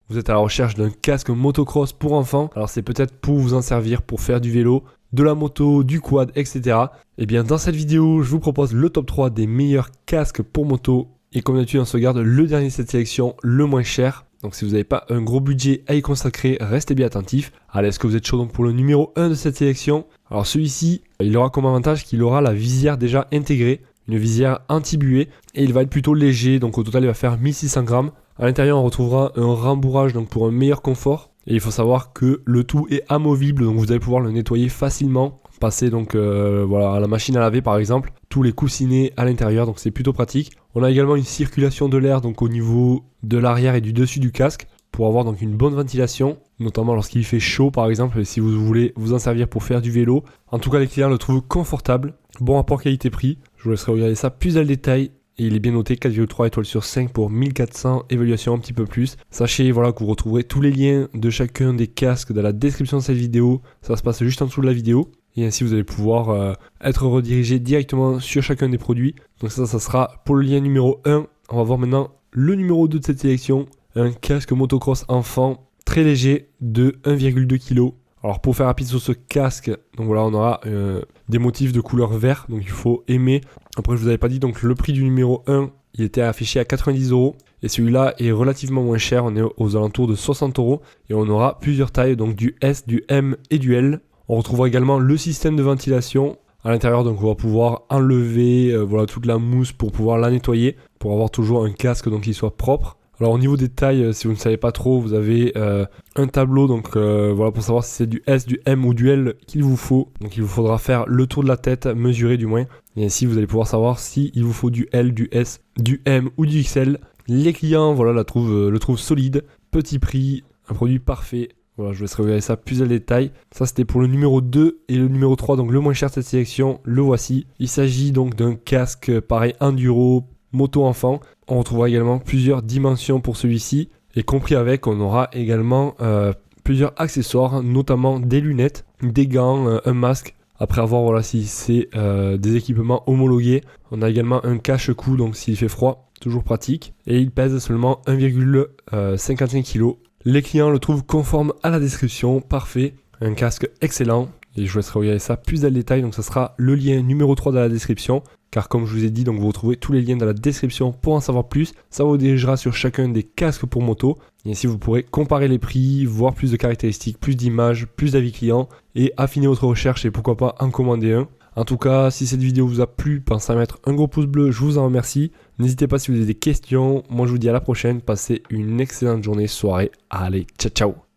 vous êtes à la recherche d'un casque motocross pour enfants, alors c'est peut-être pour vous en servir pour faire du vélo, de la moto, du quad, etc. Et bien dans cette vidéo, je vous propose le top 3 des meilleurs casques pour moto. Et comme d'habitude, on se regarde le dernier de cette sélection, le moins cher. Donc si vous n'avez pas un gros budget à y consacrer, restez bien attentifs. Allez, est-ce que vous êtes chaud donc pour le numéro 1 de cette sélection? Alors celui-ci, il aura comme avantage qu'il aura la visière déjà intégrée, une visière anti-buée, et il va être plutôt léger, donc au total il va faire 1600 grammes. À l'intérieur on retrouvera un rembourrage donc pour un meilleur confort, et il faut savoir que le tout est amovible, donc vous allez pouvoir le nettoyer facilement, passer donc voilà, à la machine à laver par exemple, tous les coussinets à l'intérieur, donc c'est plutôt pratique. On a également une circulation de l'air donc au niveau de l'arrière et du dessus du casque, pour avoir donc une bonne ventilation, notamment lorsqu'il fait chaud par exemple, si vous voulez vous en servir pour faire du vélo. En tout cas les clients le trouvent confortable, bon rapport qualité-prix, je vous laisserai regarder ça plus dans le détail. Et il est bien noté, 4,3 étoiles sur 5 pour 1400, évaluation un petit peu plus. Sachez voilà, que vous retrouverez tous les liens de chacun des casques dans la description de cette vidéo, ça se passe juste en dessous de la vidéo. Et ainsi vous allez pouvoir être redirigé directement sur chacun des produits. Donc ça sera pour le lien numéro 1. On va voir maintenant le numéro 2 de cette sélection. Un casque motocross enfant très léger de 1,2 kg. Alors pour faire rapide sur ce casque, donc voilà, on aura des motifs de couleur vert, donc il faut aimer. Après je vous avais pas dit, donc le prix du numéro 1, il était affiché à 90 €. Et celui-là est relativement moins cher, on est aux alentours de 60 €. Et on aura plusieurs tailles, donc du S, du M et du L. On retrouvera également le système de ventilation à l'intérieur, donc on va pouvoir enlever voilà, toute la mousse pour pouvoir la nettoyer, pour avoir toujours un casque donc qui soit propre. Alors au niveau des tailles, si vous ne savez pas trop, vous avez un tableau donc voilà, pour savoir si c'est du S, du M ou du L qu'il vous faut. Donc il vous faudra faire le tour de la tête, mesurer du moins. Et ainsi vous allez pouvoir savoir si il vous faut du L, du S, du M ou du XL. Les clients voilà, le trouvent solide, petit prix, un produit parfait. Voilà, je vous laisserai regarder ça plus dans le détail. Ça c'était pour le numéro 2 et le numéro 3, donc le moins cher de cette sélection, le voici. Il s'agit donc d'un casque pareil enduro, moto enfant. On retrouvera également plusieurs dimensions pour celui-ci. Et compris avec, on aura également plusieurs accessoires, notamment des lunettes, des gants, un masque. Après avoir, voilà, si c'est des équipements homologués, on a également un cache-cou, donc s'il fait froid, toujours pratique. Et il pèse seulement 1,55 kg. Les clients le trouvent conforme à la description, parfait. Un casque excellent. Et je vous laisserai regarder ça plus dans le détail, donc ça sera le lien numéro 3 dans la description. Car comme je vous ai dit, donc vous retrouvez tous les liens dans la description pour en savoir plus. Ça vous dirigera sur chacun des casques pour moto. Et ainsi vous pourrez comparer les prix, voir plus de caractéristiques, plus d'images, plus d'avis clients et affiner votre recherche et pourquoi pas en commander un. En tout cas, si cette vidéo vous a plu, pensez à mettre un gros pouce bleu, je vous en remercie. N'hésitez pas si vous avez des questions. Moi je vous dis à la prochaine, passez une excellente journée, soirée. Allez, ciao ciao.